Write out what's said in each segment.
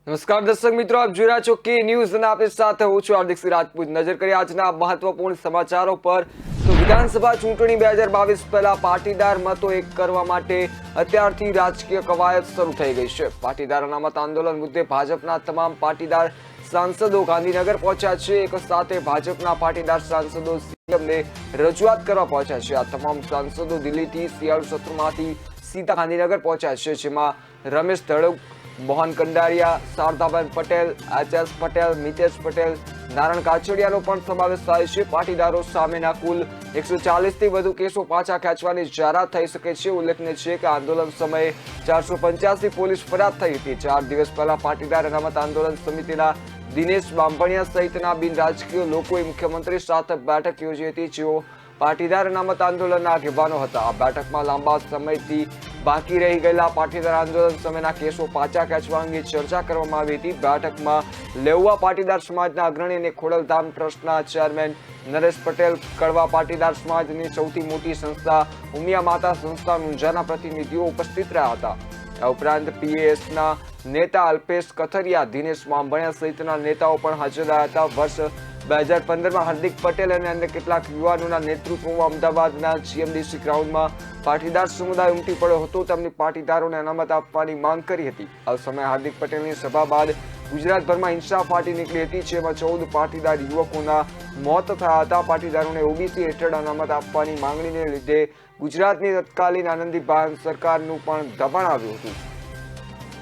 નમસ્કાર દર્શક મિત્રો, આપ જોઈ રહ્યા છો કે ન્યૂઝ અને આપણી સાથે હું છું હાર્દિક સિંહ રાજપૂત। નજર કરીએ આજના મહત્વપૂર્ણ સમાચારો પર। તો વિધાનસભા ચૂંટણી 2022 પહેલા પાટીદાર મતો એક કરવા માટે અત્યારથી રાજકીય કવાયત શરૂ થઈ ગઈ છે। પાટીદારોના મત આંદોલન મુદ્દે ભાજપના તમામ પાટીદાર સાંસદો ગાંધીનગર પહોંચ્યા છે। એક સાથે ભાજપના પાટીદાર સાંસદો સીએમને રજૂઆત કરવા પહોંચ્યા છે। આ તમામ સાંસદો દિલ્હીથી શિયાળુ સત્રમાંથી સીધા ગાંધીનગર પહોંચ્યા છે, જેમાં રમેશ ધડક, મોહન કંડારિયા, શારદાબેન પટેલ, એચ.એસ. પટેલ, મિતેશ પટેલ, નારણ કાછડિયાનો પણ સમાવેશ થાય છે। પાટીદારો સામેના કુલ 140 થી વધુ કેસો પાછા ખેંચવાની જાહેરાત થઈ શકે છે। ઉલ્લેખનીય છે કે આંદોલન સમયે 485 પોલીસ ફરિયાદ થઈ હતી। 4 દિવસ પહેલા પાટીદાર અનામત આંદોલન સમિતિના દિનેશ બાંભણિયા સહિતના બિન રાજકીય લોકોએ મુખ્યમંત્રી સાથે બેઠક યોજી હતી, જેઓ પાટીદાર અનામત આંદોલનના આગેવાનો હતા। આ બેઠકમાં લાંબા સમયથી બાકી રહી ગયેલા પાટીદાર આંદોલન સમયના કેસો પાછા ખેંચવા અંગે ચર્ચા કરવામાં આવી હતી। બેઠકમાં લેઉવા પાટીદાર સમાજના અગ્રણી અને ખોડલધામ ટ્રસ્ટના ચેરમેન નરેશ પટેલ, કડવા પાટીદાર સમાજની સૌથી મોટી સંસ્થા ઉમિયા માતા સંસ્થા ઊંઝાના પ્રતિનિધિઓ ઉપસ્થિત રહ્યા હતા। આ ઉપરાંત પીએસના નેતા અલ્પેશ કથરિયા, દિનેશ બાંભણિયા સહિતના નેતાઓ પણ હાજર રહ્યા હતા। વર્ષ 2015માં હાર્દિક પટેલ અને અન્ય કેટલાક યુવાનોના નેતૃત્વમાં અમદાવાદના જીએમડીસી ગ્રાઉન્ડમાં પાટીદાર સમુદાય ઉમટી પડ્યો હતો। તેમની પાટીદારોને અનામત આપવાની માંગ કરી હતી। આ સમયે હાર્દિક પટેલની સભા બાદ ગુજરાતભરમાં હિંસા ફાટી નીકળી હતી, જેમાં 14 પાટીદાર યુવકોના મોત થયા હતા। પાટીદારોને ઓબીસી હેઠળ અનામત આપવાની માંગણીને લીધે ગુજરાતની તત્કાલીન આનંદીબેન સરકારનું પણ દબાણ આવ્યું હતું।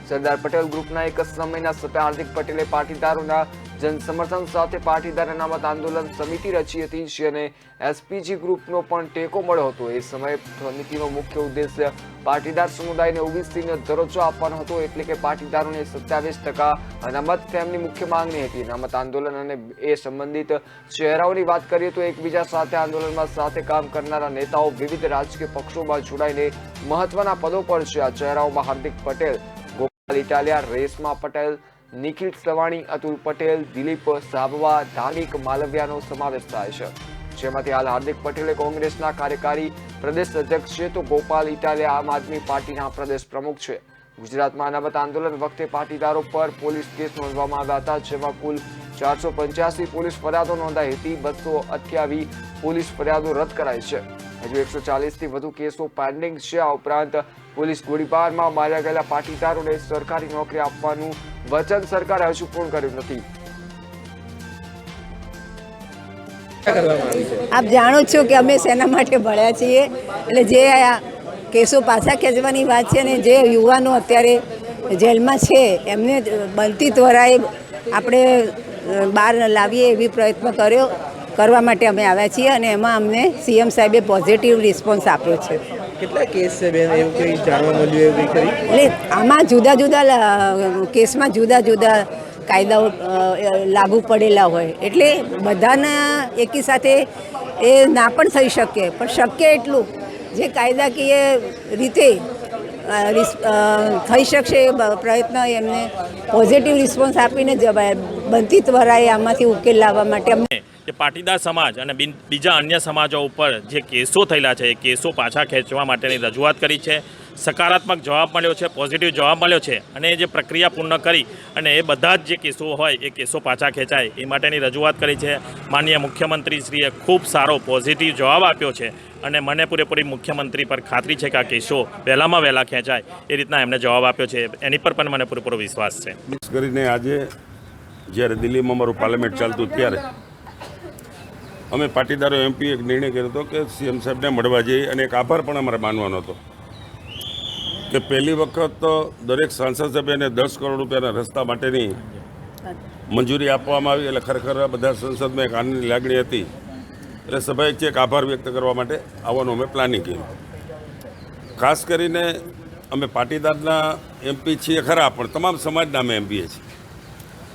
સરદાર પટેલ ગ્રુપના એક સમયના સભ્ય હાર્દિક પટેલે પાટીદારોના જનસમર્થન સાથે પાટીદાર અનામત આંદોલન સમિતિ રચી હતી, જેને એસપીજી ગ્રુપનો પણ ટેકો મળ્યો હતો। એ સમયે સમિતિનો મુખ્ય ઉદ્દેશ્ય પાટીદાર સમુદાયને ઓબીસીનો દરજ્જો આપવાનો હતો, એટલે કે પાટીદારોને 27% અનામત તેમની મુખ્ય માંગણી હતી। અનામત આંદોલન અને એ સંબંધિત ચહેરાઓની વાત કરીએ તો એકબીજા સાથે આંદોલનમાં સાથે કામ કરનારા નેતાઓ વિવિધ રાજકીય પક્ષોમાં જોડાઈને મહત્વના પદો પર છે। આ ચહેરાઓમાં હાર્દિક પટેલ, ગોપાલ ઇટાલિયા, રેશમા પટેલ, નિખિલ સવાણી, અતુલ પટેલ, દિલીપ સાબવા, ધાર્મિક માલવિયાનો સમાવેશ થાય છે, જેમાંથી હાલ હાર્દિક પટેલે કોંગ્રેસના કાર્યકારી પ્રદેશ અધ્યક્ષ છે, તો ગોપાલ ઇટાલિયા આમ આદમી પાર્ટીના પ્રદેશ પ્રમુખ છે। ગુજરાતમાં અનામત આંદોલન વખતે પાટીદારો પર પોલીસ કેસ નોંધવામાં આવ્યા હતા, જેમાં કુલ 485 પોલીસ ફરિયાદો નોંધાઈ હતી। 228 પોલીસ ફરિયાદો રદ કરાઈ છે। હજુ 140 થી વધુ કેસો પેન્ડિંગ છે। આ ઉપરાંત પોલીસ ગોળીબારમાં માર્યા ગયેલા પાટીદારોને સરકારી નોકરી આપવાનું વચન સરકારે હજુ પૂર્ણ કર્યું નથી। આપ જાણો છો કે અમે શેના માટે ભળ્યા છીએ, એટલે જે કેસો પાછા ખેંચવાની વાત છે ને જે યુવાનો અત્યારે જેલમાં છે એમને બનતી ત્વરાએ આપણે બહાર લાવીએ એવી પ્રયત્ન કરવા માટે અમે આવ્યા છીએ, અને એમાં અમને સીએમ સાહેબે પોઝિટિવ રિસ્પોન્સ આપ્યો છે। કેટલા કેસ છે બેન, એવું કંઈ જાણવા મળ્યું એવું કંઈ ખરી? એટલે આમાં જુદા જુદા કેસમાં જુદા જુદા કાયદાઓ લાગુ પડેલા હોય, એટલે બધાના એકી સાથે એ ના પણ થઈ શકે, પણ શક્ય એટલું જે કાયદાકીય રીતે થઈ શકશે એ પ્રયત્ન એમને પોઝિટિવ રિસ્પોન્સ આપીને બનતી ત્વરાએ આમાંથી ઉકેલ લાવવા માટે અમને કે પાટીદાર સમાજ અને બીજા અન્ય સમાજો ઉપર જે કેસો થયેલા છે એ કેસો પાછા ખેંચવા માટેની રજૂઆત કરી છે। સકારાત્મક જવાબ મળ્યો છે, પોઝિટિવ જવાબ મળ્યો છે, અને જે પ્રક્રિયા પૂર્ણ કરી અને એ બધા જ જે કેસો હોય એ કેસો પાછા ખેંચાય એ માટેની રજૂઆત કરી છે। માનનીય મુખ્યમંત્રીશ્રીએ ખૂબ સારો પોઝિટિવ જવાબ આપ્યો છે, અને મને પૂરેપૂરી મુખ્યમંત્રી પર ખાતરી છે કે આ કેસો વહેલામાં વહેલા ખેંચાય એ રીતના એમને જવાબ આપ્યો છે। એની પર પણ મને પૂરેપૂરો વિશ્વાસ છે। કરીને આજે જ્યારે દિલ્હીમાં અમારું પાર્લામેન્ટ ચાલતું ત્યારે અમે પાટીદારો એમપી એક નિર્ણય કર્યો હતો કે સીએમ સાહેબને મળવા જઈએ, અને એક આભાર પણ અમારે માનવાનો હતો કે પહેલી વખત દરેક સાંસદ સભ્યને 10 કરોડ રૂપિયાના રસ્તા માટેની મંજૂરી આપવામાં આવી, એટલે ખરેખર બધા સંસદમાં એક આનંદની લાગણી હતી। એટલે સભાએ એક આભાર વ્યક્ત કરવા માટે આવવાનું અમે પ્લાનિંગ કર્યું। ખાસ કરીને અમે પાટીદારના એમપી છીએ ખરા, પણ તમામ સમાજના અમે એમપીએ છીએ,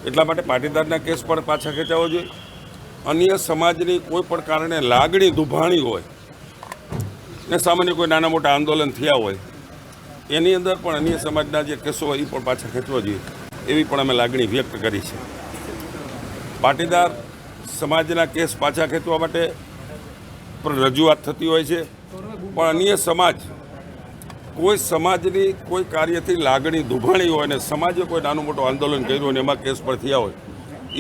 એટલા માટે પાટીદારના કેસ પણ પાછા ખેંચાવો જોઈએ। અન્ય સમાજની કોઈ પણ કારણે લાગણી દુભાણી હોય ને સામાન્ય કોઈ નાના મોટા આંદોલન થયા હોય એની અંદર પણ અન્ય સમાજના જે કેસો હોય એ પણ પાછા ખેંચવા જોઈએ, એવી પણ અમે લાગણી વ્યક્ત કરી છે। પાટીદાર સમાજના કેસ પાછા ખેંચવા માટે પણ રજૂઆત થતી હોય છે, પણ અન્ય સમાજ કોઈ સમાજની કોઈ કાર્યથી લાગણી દુભાણી હોય અને સમાજે કોઈ નાનું મોટું આંદોલન કર્યું હોય અને એમાં કેસ પર થયા હોય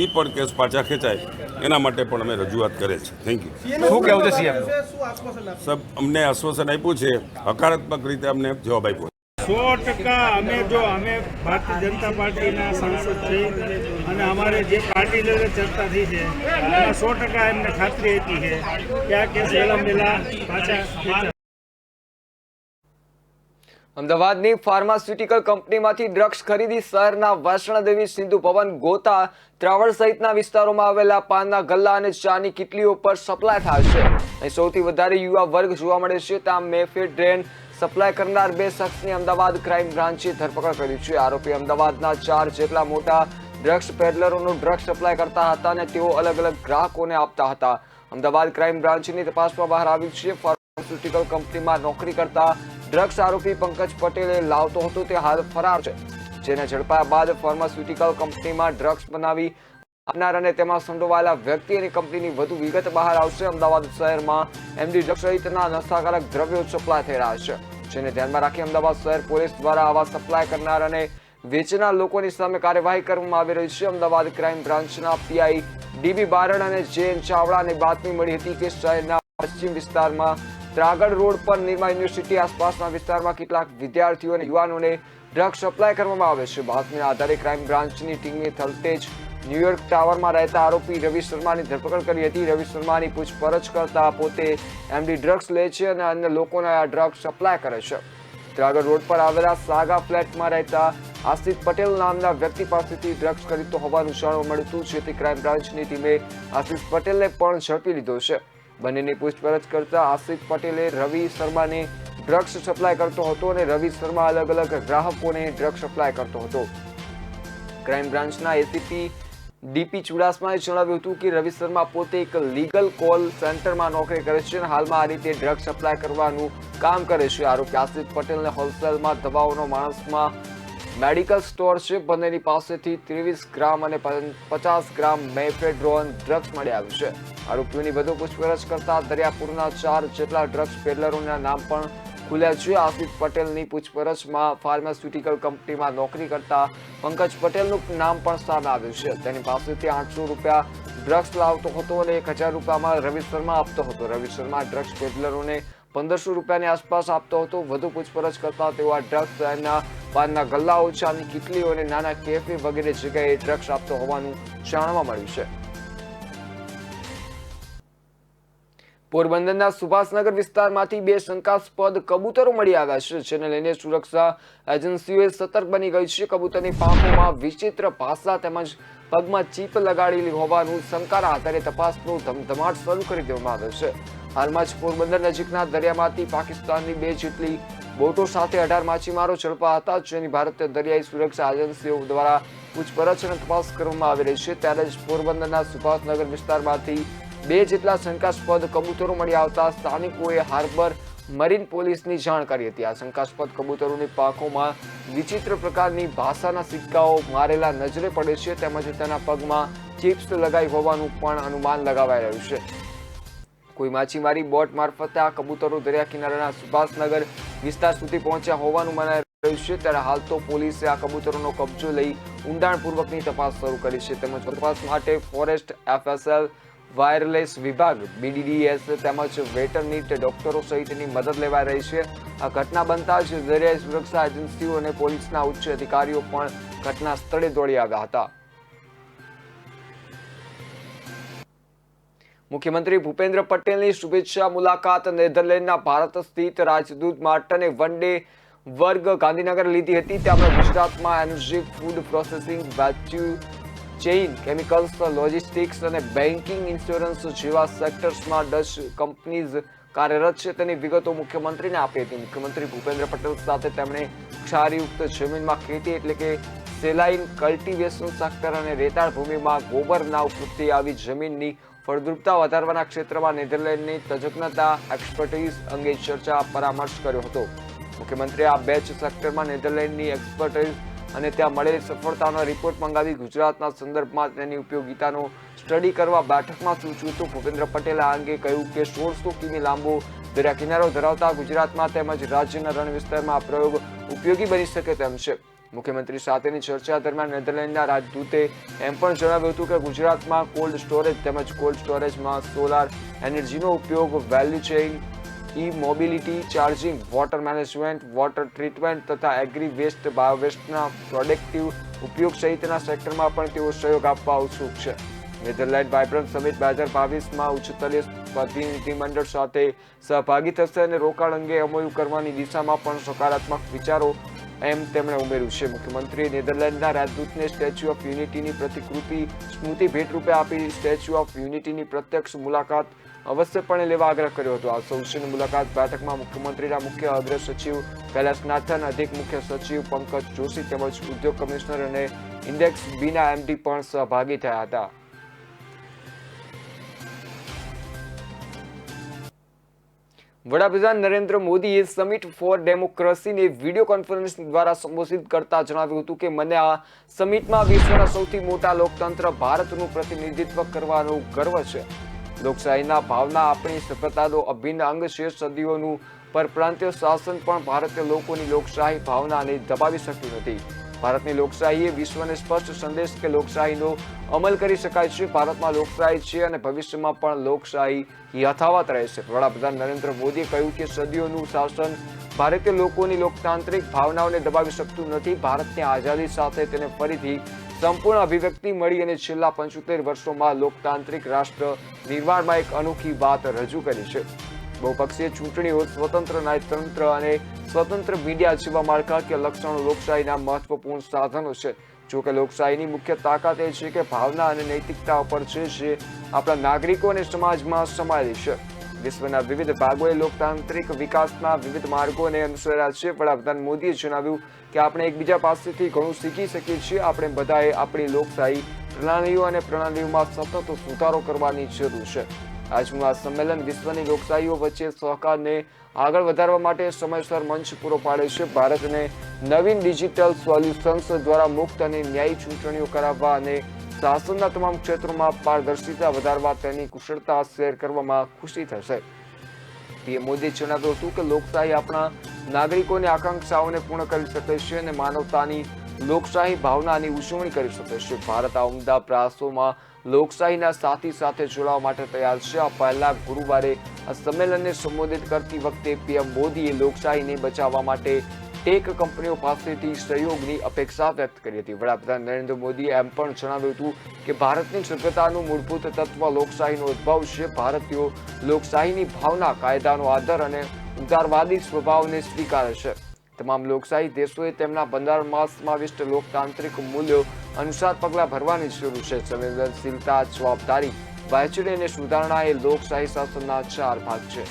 એ પણ કેસ પાછા ખેંચાય એના માટે પણ અમે રજૂઆત કરે છે. Thank you. શું કહેવું છે સીએમ? સબ અમને આશ્વાસન આપ્યું છે, હકારાત્મક રીતે અમને જવાબ આપ્યો. 100% અમે ભારતીય જનતા પાર્ટીના સાંસદ છીએ અને અમારે જે પાર્ટી લેવલે ચર્ચા થઈ છે એમાં 100% એમને ખાતરી આપી છે કે આ કેસ વહેલા પાછા ખેંચાશે. અમદાવાદની ફાર્માસ્યુટિકલ કંપનીમાંથી ડ્રગ્સ ખરીદી શહેરના વૈષ્ણોદેવી, સિંધુ ભવન, ગોતા, ત્રાવડ સહિતના વિસ્તારોમાં આવેલા પાનના ગલ્લા અને ચાની કિટલીઓ પર સપ્લાય થાય છે. અહીં સૌથી વધારે યુવા વર્ગ જોવા મળે છે. ત્યાં મેફેડ્રેન સપ્લાય કરનાર 2 શખ્સની અમદાવાદ ક્રાઇમ બ્રાન્ચે ધરપકડ કરી છે. આરોપી અમદાવાદના 4 જેટલા મોટા ડ્રગ્સ પેડલરોનું ડ્રગ્સ સપ્લાય કરતા હતા અને તેઓ અલગ અલગ ગ્રાહકોને આપતા હતા. અમદાવાદ ક્રાઇમ બ્રાન્ચની તપાસમાં બહાર આવ્યું છે ફાર્માસ્યુટિકલ કંપનીમાં નોકરી કરતા ડ્રગ્સ આરોપી પંકજ પટેલે લાવતો હતો તે હાલ ફરાર છે. જેને ઝડપાયા બાદ ફાર્માસ્યુટિકલ કંપનીમાં ડ્રગ્સ બનાવી આપનાર અને તેમાં સંડોવાયેલા વ્યક્તિ અને કંપનીની વધુ વિગત બહાર આવશે. અમદાવાદ શહેરમાં એમડી ડ્રગ્સ સહિતના નશાકારક દ્રવ્યો સપ્લાય થઈ રહ્યા છે, જેને ધ્યાનમાં રાખી અમદાવાદ શહેર પોલીસ દ્વારા આવા સપ્લાય કરનાર અને વેચનાર લોકોની સામે કાર્યવાહી કરવામાં આવી રહી છે. અમદાવાદ ક્રાઇમ બ્રાન્ચના પીઆઈ ડીબી બારડ અને જેએન ચાવડાને બાતમી મળી હતી કે શહેરના પશ્ચિમ વિસ્તારમાં ત્રાગડ રોડ પર નિરમા યુનિવર્સિટી આસપાસના વિસ્તારમાં કેટલાક વિદ્યાર્થીઓ અને યુવાનોને ડ્રગ્સ સપ્લાય કરવામાં આવે છે. બાતમીના આધારે ક્રાઇમ બ્રાન્ચની ટીમે થલતેજ ન્યુયોર્ક ટાવરમાં રહેતા આરોપી રવિ શર્માની ધરપકડ કરી હતી. રવિ શર્માની પૂછપરછ કરતા પોતે એમડી ડ્રગ્સ લે છે અને અન્ય લોકોને આ ડ્રગ્સ સપ્લાય કરે છે. ત્રાગડ રોડ પર આવેલા સાગા ફ્લેટમાં રહેતા આશિષ પટેલ નામના વ્યક્તિ પાસેથી ડ્રગ્સ ખરીદતો હોવાનું જાણવા મળ્યું હતું. જેથી ક્રાઇમ બ્રાન્ચની ટીમે આશિષ પટેલને પણ ઝડપી લીધો છે. બંનેની પૂછપરછ કરતા આશિષ પટેલે રવિ શર્માને ડ્રગ્સ સપ્લાય કરતો હતો અને રવિ શર્મા અલગ અલગ ગ્રાહકોને ડ્રગ્સ સપ્લાય કરતો હતો. ક્રાઇમ બ્રાન્ચના એસીપી ડીપી ચુડાસમાએ જણાવ્યું હતું કે રવિ શર્મા પોતે એક લીગલ કોલ સેન્ટરમાં નોકરી કરે છે અને હાલમાં આ રીતે ડ્રગ્સ સપ્લાય કરવાનું કામ કરે છે. આરોપી આશિષ પટેલને હોલસેલમાં દવાઓનો માણસમાં મેડિકલ સ્ટોર છે. બંનેની પાસેથી 23 ગ્રામ અને 50 ગ્રામ મેફેડ્રોન ડ્રગ્સ મળી આવ્યું છે. આરોપીઓની વધુ પૂછપરછ કરતા દરિયાપુરના 4 જેટલા ડ્રગ્સ પેડલરોના નામ પણ ખુલ્યા છે. આશિષ પટેલની પૂછપરછમાં ફાર્માસ્યુટિકલ કંપનીમાં નોકરી કરતા પંકજ પટેલનું નામ પણ સામે આવ્યું છે. તેની પાસેથી 800 રૂપિયા ડ્રગ્સ લાવતો હતો અને 1000 રૂપિયામાં રવિ શર્મા આપતો હતો. રવિ શર્મા ડ્રગ્સ પેડલરોને 1500 રૂપિયાની આસપાસ આપતો હતો. વધુ પૂછપરછ કરતા તેઓ આ ડ્રગ્સ શહેરના પાનના ગલ્લાઓ, ચાની કિટલીઓ અને નાના કેફે વગેરે જગ્યાએ ડ્રગ્સ આપતો હોવાનું જાણવા મળ્યું છે. પોરબંદરના સુભાષનગર વિસ્તારમાંથી 2 શંકાસ્પદ કબૂતરો મળી આવ્યા છે, જેને લઈને સુરક્ષા એજન્સીઓએ સતર્ક બની ગઈ છે. કબૂતરની પાંખોમાં વિચિત્ર ભાષા તેમજ પગમાં ચીપ લગાડેલી હોવાનું શંકાના આધારે તપાસનો ધમધમાટ શરૂ કરી દેવામાં આવ્યો છે. હાલમાં જ પોરબંદર નજીકના દરિયામાંથી પાકિસ્તાનની 2 જેટલી બોટો સાથે 18 માછીમારો ઝડપાયા હતા, જેની ભારતીય દરિયાઈ સુરક્ષા એજન્સીઓ દ્વારા પૂછપરછ અને તપાસ કરવામાં આવી રહી છે. ત્યારે જ પોરબંદરના સુભાષનગર વિસ્તારમાંથી 2 જેટલા શંકાસ્પદ કબૂતરો મળી આવતા સ્થાનિકોએ હાર્બર મરીન પોલીસની જાણ કરી હતી. આ શંકાસ્પદ કબૂતરોની પાંખોમાં વિચિત્ર પ્રકારની ભાષાના સિક્કાઓ મારેલા નજરે પડે છે, તેમજ તેના પગમાં ચિપ્સ લગાઈ હોવાનું પણ અનુમાન લગાવાઈ રહ્યું છે. કોઈ માછીમારી બોટ મારફતે આ કબૂતરો દરિયા કિનારાના સુભાષનગર વિસ્તાર સુધી પહોંચ્યા હોવાનું મનાઈ રહ્યું છે. ત્યારે હાલ તો પોલીસે આ કબૂતરોનો કબજો લઈ ઊંડાણપૂર્વકની તપાસ શરૂ કરી છે. તેમજ તપાસ માટે ફોરેસ્ટ, FSL, વાયરલેસ વિભાગ, BDDS તેમજ વેટરનીટ ડોક્ટરો સહિતની મદદ લેવાઈ રહી છે. આ ઘટના બનતા જ દરિયાઈ સુરક્ષા એજન્સીઓ અને પોલીસના ઉચ્ચ અધિકારીઓ પણ ઘટના સ્થળે દોડી આવ્યા હતા. મુખ્યમંત્રી ભૂપેન્દ્ર પટેલની શુભેચ્છા મુલાકાત નેધરલેન્ડના ભારત સ્થિત રાજદૂત માર્ટને વન ડે વર્ગ ગાંધીનગર લીધી હતી. તેમણે ગુજરાતમાં energy, food processing, value chain, chemicals, logistics અને બેન્કિંગ, ઇન્સ્યોરન્સ જેવા સેક્ટર્સમાં ડચ કંપનીઝ કાર્યરત છે તેની વિગતો મુખ્યમંત્રીને આપી હતી. મુખ્યમંત્રી ભૂપેન્દ્ર પટેલ સાથે તેમણે ક્ષારયુક્ત જમીનમાં ખેતી એટલે કે સેલાઇન કલ્ટિવેશન સેક્ટર અને રેતાળ ભૂમિમાં ગોબર નાવ વૃત્તિ આવી જમીનની ફળદ્રુપતા વધારવાના ક્ષેત્રમાં નેધરલેન્ડની તજજ્ઞતા, એક્સપર્ટીઝ અંગે ચર્ચા પરામર્શ કર્યો હતો. મુખ્યમંત્રીએ આ 2 સેક્ટરમાં નેધરલેન્ડની એક્સપર્ટીઝ અને ત્યાં મળેલી સફળતાનો રિપોર્ટ મંગાવી ગુજરાતના સંદર્ભમાં તેની ઉપયોગિતાનો સ્ટડી કરવા બેઠકમાં સૂચવ્યું હતું. ભૂપેન્દ્ર પટેલે આ અંગે કહ્યું કે 1600 કિમી લાંબો દરિયા કિનારો ધરાવતા ગુજરાતમાં તેમજ રાજ્યના રણ વિસ્તારમાં આ પ્રયોગ ઉપયોગી બની શકે તેમ છે. મુખ્યમંત્રી સાથેની ચર્ચા દરમિયાન નેધરલેન્ડના રાજદૂતે એમ પણ જણાવ્યું હતું કે ગુજરાતમાં કોલ્ડ સ્ટોરેજ તેમજ કોલ્ડ સ્ટોરેજમાં સોલાર એનર્જીનો ઉપયોગ, value chain, e mobility, charging, water management, water treatment તથા એગ્રી વેસ્ટ, બાયોવેસ્ટના પ્રોડક્ટિવ ઉપયોગ સહિતના સેક્ટરમાં પણ તેઓ સહયોગ આપવા ઉત્સુક છે. નેધરલેન્ડ વાઇબ્રન્ટ સમિટ 2022માં ઉચ્ચસ્તરીય પ્રતિનિધિમંડળ સાથે સહભાગી થશે અને રોકાણ અંગે MOU કરવાની દિશામાં પણ સકારાત્મક વિચારો એમ તેમણે ઉમેર્યું છે. મુખ્યમંત્રીએ નેધરલેન્ડના રાજદૂતને સ્ટેચ્યુ ઓફ યુનિટીની પ્રતિકૃતિ સ્મૃતિ ભેટ રૂપે આપી સ્ટેચ્યુ ઓફ યુનિટીની પ્રત્યક્ષ મુલાકાત અવશ્યપણે લેવા આગ્રહ કર્યો હતો. આ સૌજન્ય મુલાકાત બેઠકમાં મુખ્યમંત્રીના મુખ્ય અગ્ર સચિવ કૈલાસનાથન, અધિક મુખ્ય સચિવ પંકજ જોશી તેમજ ઉદ્યોગ કમિશનર અને ઇન્ડેક્સ બીના MD પણ સહભાગી થયા હતા. વડાપ્રધાન નરેન્દ્ર મોદીએ સમિટ ફોર ડેમોક્રેસીને વિડીયો કોન્ફરન્સ દ્વારા સંબોધિત કરતા જણાવ્યું હતું કે મને આ સમિટમાં વિશ્વના સૌથી મોટા લોકતંત્ર ભારતનું પ્રતિનિધિત્વ કરવાનો ગર્વ છે. લોકશાહીના ભાવના આપણી સભ્યતાનો અભિન્ન અંગ છે. સદીઓનું પરપ્રાંતીય શાસન પણ ભારતીય લોકોની લોકશાહી ભાવનાને દબાવી શક્યું નથી. ભારતની લોકશાહીએ વિશ્વને સ્પષ્ટ સંદેશ કે લોકશાહીનો અમલ કરી શકાય છે. ભારતમાં લોકશાહી છે અને ભવિષ્યમાં પણ લોકશાહી યથાવત રહેશે. વડાપ્રધાન નરેન્દ્ર મોદીએ કહ્યું કે સદીઓનું શાસન ભારતીય લોકોની લોકતાંત્રિક ભાવનાઓને દબાવી શકતું નથી. ભારતની આઝાદી સાથે તેને ફરીથી સંપૂર્ણ અભિવ્યક્તિ મળી અને છેલ્લા 75 વર્ષોમાં લોકતાંત્રિક રાષ્ટ્ર નિર્માણમાં એક અનોખી વાત રજૂ કરી છે. બહુપક્ષીય ચૂંટણીઓ, સ્વતંત્ર ન્યાયતંત્ર અને સ્વતંત્ર મીડિયા જેવા માળખાકીય લક્ષણો લોકશાહીના મહત્વપૂર્ણ સાધનો છે. જો કે લોકશાહીની મુખ્ય તાકાત એ છે કે ભાવના અને નૈતિકતા ઉપર છે જે આપણા નાગરિકો અને સમાજમાં સમાયેલી છે. વિશ્વના વિવિધ ભાગોએ લોકતાંત્રિક વિકાસના વિવિધ માર્ગોને અનુસર્યા છે. વડાપ્રધાન મોદીએ જણાવ્યું કે આપણે એકબીજા પાસેથી ઘણું શીખી શકીએ છીએ. આપણે બધાએ આપણી લોકશાહી પ્રણાલીઓ અને પ્રણાલીઓમાં સતત સુધારો કરવાની જરૂર છે. આજનું આ સંમેલન વિશ્વની લોકશાહીઓ વચ્ચે સહકારને આગળ વધારવા માટે સમયસર મંચ પૂરો પાડે છે. ભારતને નવીન ડિજિટલ સોલ્યુશન્સ દ્વારા મુક્ત અને ન્યાયી ચૂંટણીઓ કરાવવા અને શાસનના તમામ ક્ષેત્રોમાં પારદર્શિતા વધારવા તેની કુશળતા શેર કરવામાં ખુશી થશે. પીએમ મોદીએ જણાવ્યું હતું કે લોકશાહી આપણા નાગરિકોની આકાંક્ષાઓને પૂર્ણ કરી શકે છે અને માનવતાની લોકશાહી ભાવનાની ઉજવણી કરી શકે છે. ભારત આ ઉમદા પ્રયાસોમાં લોકશાહીના સાથી સાથે જોડાવા માટે તૈયાર છે. આ પહેલા ગુરુવારે આ સંમેલનને સંબોધિત કરતી વખતે પીએમ મોદીએ લોકશાહીને બચાવવા માટે ટેક કંપનીઓ પાસેથી સહયોગની અપેક્ષા વ્યક્ત કરી હતી. વડાપ્રધાન નરેન્દ્ર મોદીએ એમ પણ જણાવ્યું હતું કે ભારતની સભ્યતાનું મૂળભૂત તત્વ લોકશાહીનો ઉદ્ભવ છે. ભારતીયો લોકશાહીની ભાવના, કાયદાનો આદર અને ઉદારવાદી સ્વભાવને સ્વીકારે છે. તમામ લોકશાહી દેશોએ તેમના બંધારણમાં સમાવિષ્ટ લોકતાંત્રિક મૂલ્યો અનુસાર પગલાં ભરવાની જરૂર છે. સંવેદનશીલતા, જવાબદારી, વહેંચણી અને સુધારણા એ લોકશાહી શાસનના 4 ભાગ છે.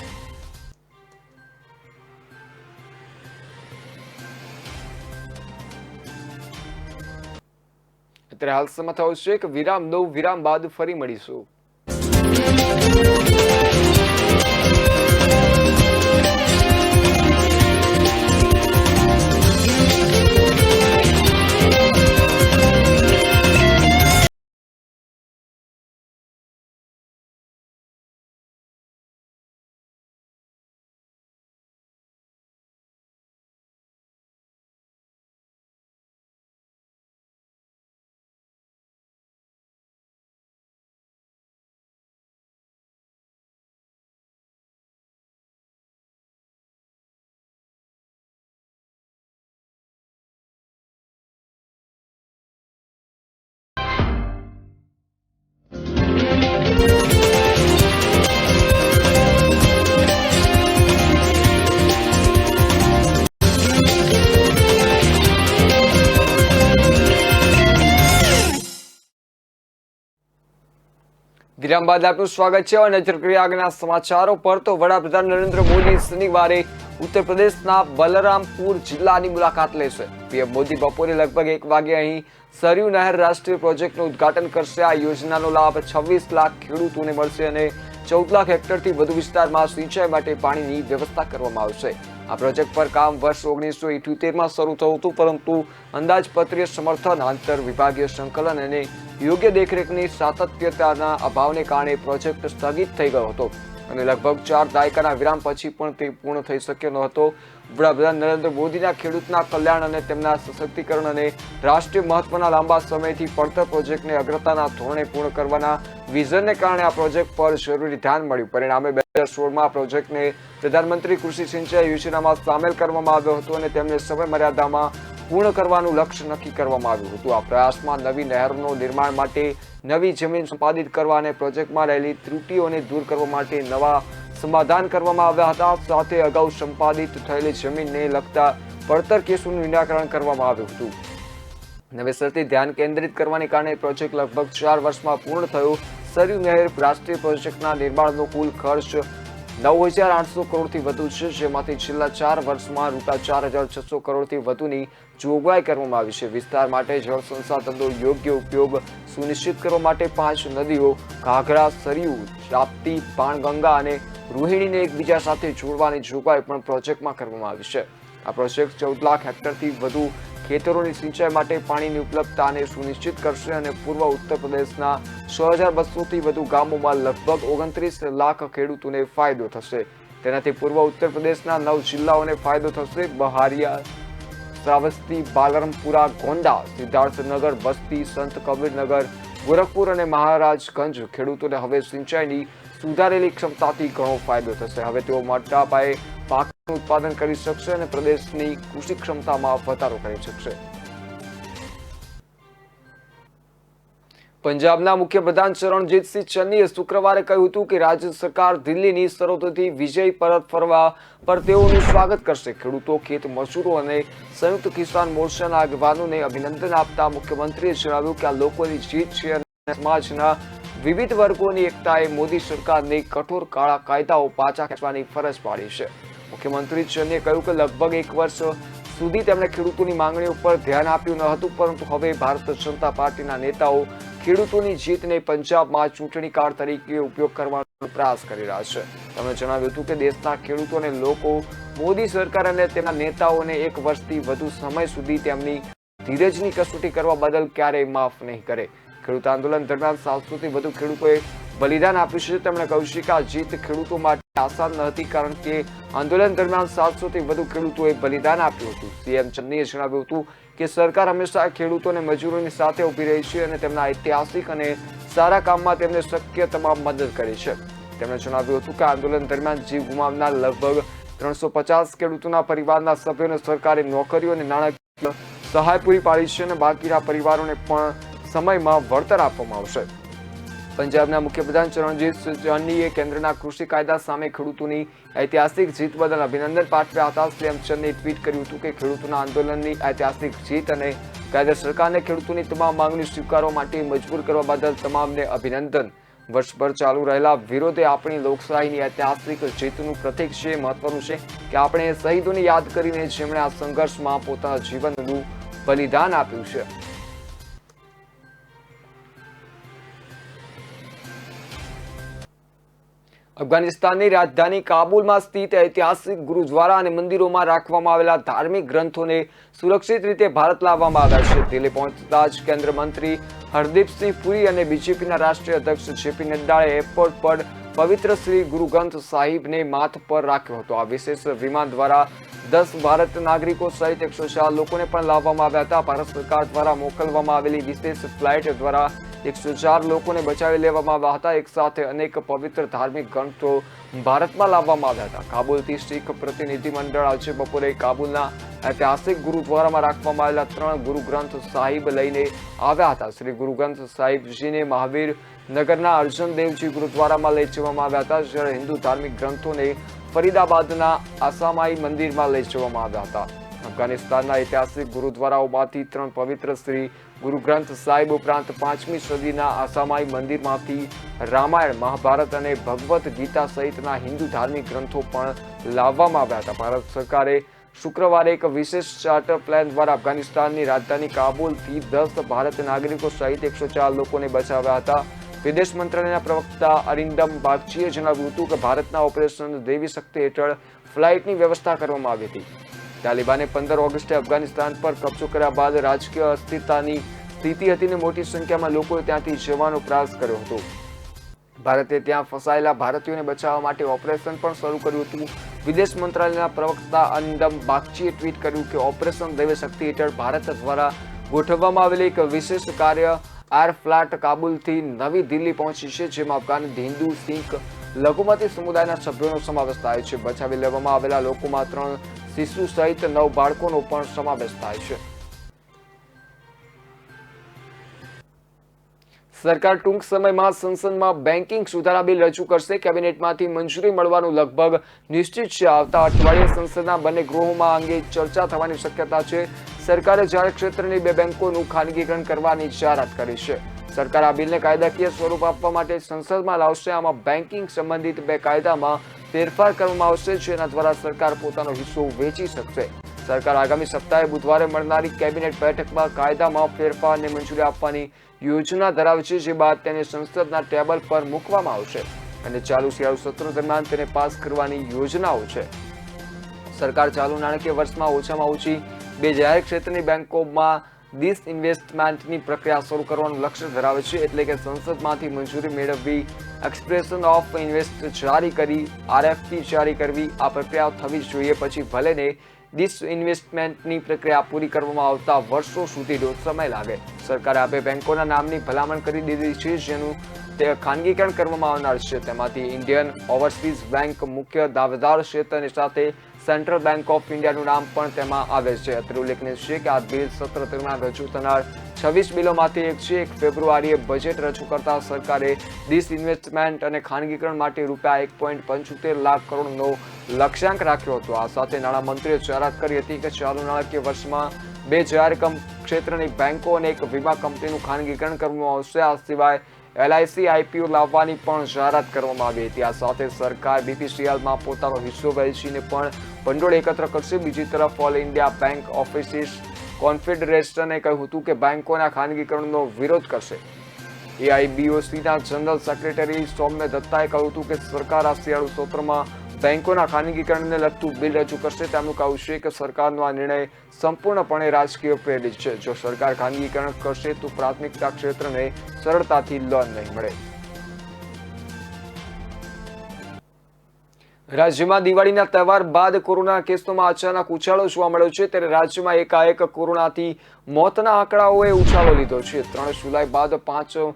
અત્યારે હાલ સમય થયો છે કે વિરામ દઉં. વિરામ બાદ ફરી મળીશું. વિરામ બાદ આપનું સ્વાગત છે. નજર કરીએ આગળના સમાચારો પર. તો વડાપ્રધાન નરેન્દ્ર મોદી શનિવારે ઉત્તર પ્રદેશના બલરામપુર જિલ્લાની મુલાકાત લેશે. પીએમ મોદી બપોરે લગભગ 1 વાગે અહીં સરયુ નહેર રાષ્ટ્રીય પ્રોજેક્ટનું ઉદ્ઘાટન કરશે. આ યોજનાનો લાભ 26 લાખ ખેડૂતોને મળશે અને 14 લાખ હેક્ટરથી વધુ વિસ્તારમાં સિંચાઈ માટે પાણીની વ્યવસ્થા કરવામાં આવશે. આ પ્રોજેક્ટ પર કામ વર્ષ 1978માં શરૂ થયું હતું, પરંતુ અંદાજપત્રીય સમર્થન, આંતર વિભાગીય સંકલન અને યોગ્ય દેખરેખની સાતત્યતાના અભાવને કારણે પ્રોજેક્ટ સ્થગિત થઈ ગયો હતો. અને લગભગ 4 દાયકાના વિરામ પછી પણ તે પૂર્ણ થઈ શક્યો ન હતો. વડાપ્રધાન નરેન્દ્ર મોદીના ખેડૂતના કલ્યાણ અને તેમના સશક્તિકરણ અને રાષ્ટ્રીય મહત્વના લાંબા સમયથી પડતર પ્રોજેક્ટને અગ્રતાના ધોરણે પૂર્ણ કરવાના વિઝનને કારણે આ પ્રોજેક્ટ પર જરૂરી ધ્યાન મળ્યું. પરિણામે 2016માં આ પ્રોજેક્ટને પ્રધાનમંત્રી કૃષિ સિંચાઈ યોજનામાં સામેલ કરવામાં આવ્યો હતો અને તેમને સમય મર્યાદામાં પૂર્ણ કરવાનું લક્ષ્ય નક્કી કરવામાં આવ્યું હતું. આ પ્રયાસમાં નવી નહેરોનું નિર્માણ માટે નવી જમીન સંપાદિત કરવા અને પ્રોજેક્ટમાં રહેલી ત્રુટીઓને દૂર કરવા માટે નવા સમાધાન કરવામાં આવ્યા હતા. સાથે અગાઉ સંપાદિત થયેલી જમીનને લગતા પડતર કેસોનું નિરાકરણ કરવામાં આવ્યું હતું. નવેસરથી ધ્યાન કેન્દ્રિત કરવાને કારણે પ્રોજેક્ટ લગભગ 4 વર્ષમાં પૂર્ણ થયો. સરયુ નહેર રાષ્ટ્રીય પ્રોજેક્ટના નિર્માણનો કુલ ખર્ચ 9,800 કરોડથી વધુ છે, જેમાંથી છેલ્લા 4 વર્ષમાં ₹4,600 કરોડથી વધુની જોગવાઈ કરવામાં આવી છે. વિસ્તાર માટે જળ સંસાધનનો યોગ્ય ઉપયોગ સુનિશ્ચિત કરવા માટે 5 નદીઓ ઘાઘરા, સરયુ, રાપ્તી, બાણગંગા અને રોહિણીને એકબીજા સાથે જોડવાની જોગવાઈ પણ પ્રોજેક્ટમાં કરવામાં આવી છે. આ પ્રોજેક્ટ 14 લાખ હેક્ટરથી વધુ ખેતરોની સિંચાઈ માટે પાણીની ઉપલબ્ધતાને સુનિશ્ચિત કરશે અને પૂર્વ ઉત્તર પ્રદેશના 6,200થી વધુ ગામોમાં લગભગ 29 લાખ ખેડૂતોને ફાયદો થશે. તેનાથી પૂર્વ ઉત્તર પ્રદેશના 9 જિલ્લાઓને ફાયદો થશે. બહારિયા, શ્રાવસ્તી, બાલરામપુરા, ગોંડા, સિદ્ધાર્થનગર, બસ્તી, સંત કબીરનગર, ગોરખપુર અને મહારાજગંજ ખેડૂતોને હવે સિંચાઈની સુધારેલી ક્ષમતાથી ઘણો ફાયદો થશે. હવે તેઓ મોટા પાયે પાકનું ઉત્પાદન કરી શકશે અને પ્રદેશની કૃષિ ક્ષમતામાં વધારો કરી શકશે. પંજાબના મુખ્યપ્રધાન ચરણજીતસિંહ ચન્નીએ શુક્રવારે કહ્યું હતું કે રાજ્ય સરકાર દિલ્હીની સરહદોથી વિજય પરત ફરવા પર તેઓનું સ્વાગત કરશે. ખેડૂતો, ખેત મજૂરો અને સંયુક્ત કિસાન મોરચાના આગેવાનોને અભિનંદન આપતા મુખ્યમંત્રીએ જણાવ્યું કે આ લોકોની જીત છે અને સમાજના વિવિધ વર્ગોની એકતાએ મોદી સરકારની કઠોર કાળા કાયદાઓ પાછા ખેંચવાની ફરજ પાડી છે. મુખ્યમંત્રી ચન્નીએ કહ્યું કે લગભગ 1 વર્ષ સુધી તેમણે ખેડૂતોની માંગણીઓ પર ધ્યાન આપ્યું ન હતું, પરંતુ હવે ભારતીય જનતા પાર્ટીના નેતાઓ ખેડૂતોની જીતને પંજાબમાં ચૂંટણી કાર્ડ તરીકે ઉપયોગ કરવાનો પ્રયાસ કરી રહ્યા છે. તેમણે જણાવ્યું હતું કે દેશના ખેડૂતોને લોકો મોદી સરકાર અને તેના નેતાઓને 1 વર્ષથી વધુ સમય સુધી તેમની ધીરજની કસોટી કરવા બદલ ક્યારેય માફ નહીં કરે. ખેડૂત આંદોલન દરમિયાન 700થી વધુ ખેડૂતોએ બલિદાન આપ્યું છે. તેમણે કહ્યું છે કે આ જીત ખેડૂતો માટે આસાન ન હતી, કારણ કે આંદોલન દરમિયાન 700થી વધુ ખેડૂતોએ બલિદાન આપ્યું હતું. સીએમ ચન્નીએ જણાવ્યું હતું કે સરકાર હંમેશા ખેડૂતો અને મજૂરોની સાથે ઊભી રહી છે અને તેમના ઐતિહાસિક અને સારા કામમાં તેમને શક્ય તમામ મદદ કરી છે. તેમણે જણાવ્યું હતું કે આંદોલન દરમિયાન જીવ ગુમાવનાર લગભગ 350 ખેડૂતોના પરિવારના સભ્યોને સરકારે નોકરીઓ અને નાણાકીય સહાય પૂરી પાડી છે અને બાકીના પરિવારોને પણ સમયમાં વળતર આપવામાં આવશે. પંજાબના મુખ્યપ્રધાન ચરણજીતસિંહ ચન્નીએ કેન્દ્રના કૃષિ કાયદા સામે ખેડૂતોની ઐતિહાસિક જીત બદલ અભિનંદન પાઠવ્યા હતા. સીએમ ચન્નીએ ટ્વીટ કર્યું હતું કે ખેડૂતોના આંદોલનની ઐતિહાસિક જીત અને કાયદા સરકારને ખેડૂતોની તમામ માંગણી સ્વીકારવા માટે મજબૂર કરવા બદલ તમામને અભિનંદન. વર્ષભર ચાલુ રહેલા વિરોધે આપણી લોકશાહીની ઐતિહાસિક જીતનું પ્રતીક છે. મહત્વનું છે કે આપણે શહીદોને યાદ કરીને જેમણે આ સંઘર્ષમાં પોતાના જીવનનું બલિદાન આપ્યું છે. અફઘાનિસ્તાનની રાજધાની કાબુલમાં સ્થિત ઐતિહાસિક ગુરુદ્વારા અને મંદિરોમાં રાખવામાં આવેલા ધાર્મિક ગ્રંથોને સુરક્ષિત રીતે ભારત લાવવામાં આવ્યા છે. દિલ્હી પહોંચતા જ કેન્દ્રીય મંત્રી હરદીપસિંહ પુરી અને બીજેપીના રાષ્ટ્રીય અધ્યક્ષ જેપી નડ્ડાએ એરપોર્ટ પર પવિત્ર શ્રી ગુરુ ગ્રંથ સાહિબને માથ પર રાખ્યો હતો. આ વિશેષ વિમાન દ્વારા 10 ભારત નાગરિકો સહિત 104 લોકોને પણ લાવવામાં આવ્યા હતા. ભારત સરકાર દ્વારા મોકલવામાં આવેલી વિશેષ ફ્લાઇટ દ્વારા 104 લોકોને બચાવી લેવામાં આવ્યા હતા. એક સાથે અનેક પવિત્ર ધાર્મિક ગ્રંથો ભારતમાં લાવવામાં આવ્યા હતા. કાબુલથી શીખ પ્રતિનિધિમંડળ આજે બપોરે કાબુલના ઐતિહાસિક ગુરુદ્વારામાં રાખવામાં આવેલા 3 ગુરુ ગ્રંથ સાહિબ લઈને આવ્યા હતા. શ્રી ગુરુ ગ્રંથ સાહિબજીને મહાવીર નગરના અર્જુન દેવજી ગુરુદ્વારામાં લઈ જવામાં આવ્યા હતા, જ્યારે હિન્દુ ધાર્મિક ગ્રંથોને ફરીદાબાદના આસામાઈ મંદિરમાં લઈ જવામાં આવ્યા હતા. અફઘાનિસ્તાનના ઐતિહાસિક ગુરુદ્વારાઓમાંથી 3 પવિત્ર શ્રી ગુરુ ગ્રંથ સાહિબ ઉપરાંત 5મી સદીના આસામાઈ મંદિરમાંથી રામાયણ, મહાભારત અને ભગવદ્ ગીતા સહિતના હિન્દુ ધાર્મિક ગ્રંથો પણ લાવવામાં આવ્યા હતા. ભારત સરકારે શુક્રવારે એક વિશેષ ચાર્ટર પ્લાન દ્વારા અફઘાનિસ્તાનની રાજધાની કાબુલથી 10 ભારત નાગરિકો સહિત 104 લોકોને બચાવ્યા હતા. વિદેશ મંત્રાલયના પ્રવક્તા અરિંદમ બાગચીએ જણાવ્યું હતું કે ભારતના ઓપરેશન દેવી શક્તિ હેઠળ ફ્લાઇટની વ્યવસ્થા કરવામાં આવી હતી. તાલિબાને 15 ઓગસ્ટે અફઘાનિસ્તાન પર કબજો કર્યા બાદ રાજકીય અસ્થિરતાની સ્થિતિ હતી અને મોટી સંખ્યામાં લોકોએ ત્યાંથી જવાનો પ્રયાસ કર્યો હતો. ભારતે ત્યાં ફસાયેલા ભારતીયોને બચાવવા માટે ઓપરેશન પણ શરૂ કર્યું હતું. વિદેશ મંત્રાલયના પ્રવક્તા અરિંદમ બાગચીએ ટ્વીટ કર્યું કે ઓપરેશન દૈવ શક્તિ હેઠળ ભારત દ્વારા ગોઠવવામાં આવેલી એક વિશેષ કાર્ય એર ફ્લાઇટ કાબુલથી નવી દિલ્હી પહોંચી છે, જેમાં અફઘાન, હિન્દુ, શીખ, લઘુમતી સમુદાયના સભ્યોનો સમાવેશ થાય છે. બચાવી લેવામાં આવેલા લોકોમાં 3 શિશુ સહિત 9 બાળકોનો પણ સમાવેશ થાય છે. સરકાર ટૂંક સમયમાં સંસદમાં બેન્કિંગ સુધારા બિલ રજૂ કરશે. કેબિનેટમાંથી મંજૂરી મળવાનું લગભગ નિશ્ચિત છે. આવતા અઠવાડિયે સંસદના બંને ગૃહોમાં અંગે ચર્ચા થવાની શક્યતા છે. સરકારે જાહેર ક્ષેત્રની 2 બેન્કોનું ખાનગીકરણ કરવાની જાહેરાત કરી છે. સરકાર આ બિલને કાયદાકીય સ્વરૂપ આપવા માટે સંસદમાં લાવશે. આમાં બેન્કિંગ સંબંધિત 2 કાયદામાં ફેરફાર કરવામાં આવશે, જેના દ્વારા સરકાર પોતાનો હિસ્સો વેચી શકશે. સરકાર આગામી સપ્તાહે બુધવારે મળનારી કેબિનેટ બેઠકમાં કાયદામાં ફેરફારને મંજૂરી આપવાની યોજના ધરાવે છે, જે બાદ તેને સંસદના ટેબલ પર મૂકવામાં આવશે અને ચાલુ શિયાળુ સત્ર દરમિયાન તેને પાસ કરવાની યોજનાઓ છે. સરકાર ચાલુ નાણાકીય વર્ષમાં ઓછામાં ઓછી 2 જાહેર ક્ષેત્રની બેન્કોમાં ડિસઇન્વેસ્ટમેન્ટની પ્રક્રિયા શરૂ કરવાનું લક્ષ્ય ધરાવે છે. એટલે કે સંસદમાંથી મંજૂરી મેળવવી, એક્સપ્રેશન ઓફ ઇન્વેસ્ટ જારી કરી, RFP જારી કરવી, આ પ્રક્રિયા થવી જોઈએ. પછી ભલેને ડિસઇન્વેસ્ટમેન્ટની પ્રક્રિયા પૂરી કરવામાં આવતા વર્ષો સુધીનો સમય લાગે. સરકારે આ 2 બેન્કોના નામની ભલામણ કરી દીધી છે, જેનું તે ખાનગીકરણ કરવામાં આવનાર છે. તેમાંથી ઇન્ડિયન ઓવરસીઝ બેંક મુખ્ય દાવેદાર છે, તેની સાથે સેન્ટ્રલ બેંક ઓફ ઇન્ડિયાનું નામ પણ તેમાં આવે છે. અત્રે ઉલ્લેખનીય છે કે આ બિલ સત્ર દરમિયાન રજૂ થનાર 26 બિલોમાંથી એક છે. 1 ફેબ્રુઆરીએ બજેટ રજૂ કરતા સરકારે ડિસઇન્વેસ્ટમેન્ટ અને ખાનગીકરણ માટે રૂપિયા 1.75 લાખ કરોડનો લક્ષ્યાંક રાખ્યો હતો. આ સાથે નાણામંત્રીએ જાહેરાત કરી હતી કે ચાલુ નાણાકીય વર્ષમાં 2 જાહેર ક્ષેત્રની બેન્કો અને 1 વીમા કંપનીનું ખાનગીકરણ કરવામાં આવશે. આ સિવાય LIC IPO લાવવાની પણ જાહેરાત કરવામાં આવી હતી. આ સાથે સરકાર BPCLમાં પોતાનો હિસ્સો વહેંચીને પણ ભંડોળ એકત્ર કરશે. બીજી તરફ ઓલ ઇન્ડિયા બેંક ઓફિસર્સ કોન્ફેડરેશને કહ્યું હતું કે બેન્કોના ખાનગીકરણનો વિરોધ કરશે. AIBOCના જનરલ સેક્રેટરી સૌમ્ય દત્તાએ કહ્યું હતું કે સરકાર આ શિયાળુ સત્રમાં બેન્કોના ખાનગીકરણને લગતું બિલ રજૂ કરશે. તેમનું કહેવું છે કે સરકારનો આ નિર્ણય સંપૂર્ણપણે રાજકીય પ્રેરિત છે. જો સરકાર ખાનગીકરણ કરશે તો પ્રાથમિકતા ક્ષેત્રને સરળતાથી લોન નહીં મળે. રાજ્યમાં દિવાળીના તહેવાર બાદ કોરોના કેસોમાં અચાનક ઉછાળો જોવા મળ્યો છે. ત્યારે રાજ્યમાં એકાએક કોરોનાથી મોતના આંકડાઓએ ઉછાળો લીધો છે. 3 જુલાઈ બાદ 5